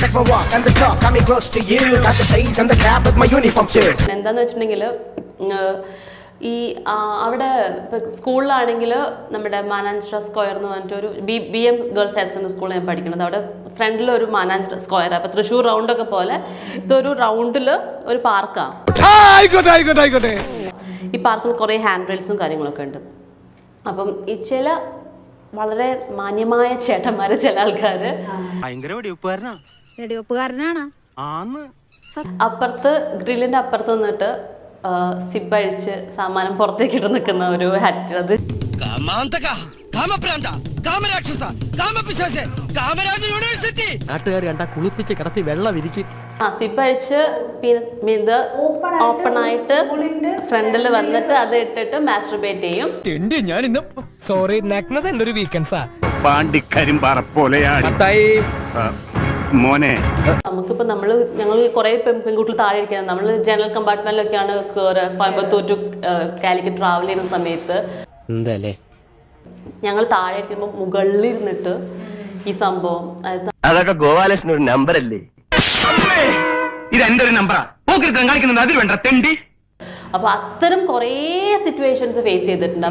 check my walk and the talk, coming close to you. Got the shades and the cap with my uniform too. എന്താന്ന് വെച്ചിട്ടുണ്ടെങ്കിൽ ഈ അവിടെ ഇപ്പോൾ സ്കൂളിലാണെങ്കിൽ നമ്മുടെ Mananchira square എന്ന് പറഞ്ഞിട്ടൊരു BM ഗേൾസ് ഹയർ സെക്കൻഡറി സ്കൂളിൽ ഞാൻ പഠിക്കുന്നത്. അവിടെ ഫ്രണ്ടിലൊരു മാനാഞ്ചിറ സ്ക്വയർ, അപ്പോൾ തൃശ്ശൂർ റൗണ്ടൊക്കെ പോലെ ഇതൊരു റൗണ്ടിൽ ഒരു പാർക്കാണ്. ഈ പാർക്കിൽ കുറേ ഹാൻഡ് റെയിൽസും കാര്യങ്ങളൊക്കെ ഉണ്ട്. അപ്പം ഈ ചില വളരെ മാന്യമായ ചേട്ടന്മാര്, ചില ആൾക്കാര് അപ്പുറത്ത് ഗ്രില്ലിന്റെ അപ്പുറത്ത് നിന്നിട്ട് സിബ് അഴിച്ച് സാമാനം പുറത്തേക്ക് ഇട്ട് നിൽക്കുന്ന ഒരു ആറ്റിറ്റ്യൂഡ്. അത് നാട്ടുകാർ കണ്ടാ കുളിപ്പിച്ച് കിടത്തി വെള്ളം വിരിച്ച് സിബ് അഴിച്ച് ഇത് ഓപ്പൺ ആയിട്ട് ഫ്രണ്ടിൽ വന്നിട്ട് അത് ഇട്ടിട്ട് മാസ്ട്രബേറ്റ് ചെയ്യും. സോറി, നഗ്നത എന്റെ ഒരു വീക്കെൻഡ്സാ. മോനെ നമുക്കിപ്പോ ഞങ്ങൾ കുറെ പെൺകുട്ടികൾ താഴെ ഇരിക്കുന്നത്, നമ്മൾ ജനറൽ കമ്പാർട്ട്മെന്റിലൊക്കെയാണ് കയറുക. കോയമ്പത്തൂർ ടു കാലിക്കറ്റ് ട്രാവൽ ചെയ്യുന്ന സമയത്ത് ഞങ്ങൾ താഴെ ഇരിക്കുമ്പോൾ മുകളിലിരുന്നിട്ട് ഈ സംഭവം, അതൊക്കെ ഗോപാലകൃഷ്ണൻ ഒരു നമ്പർ അല്ലേ? ഇത് എന്റെ ഒരു നമ്പറാ. അതിൽ വേണ്ട തെണ്ടി. അപ്പൊ അത്തരം കുറേ സിറ്റുവേഷൻസ് ഫേസ് ചെയ്തിട്ടുണ്ട്.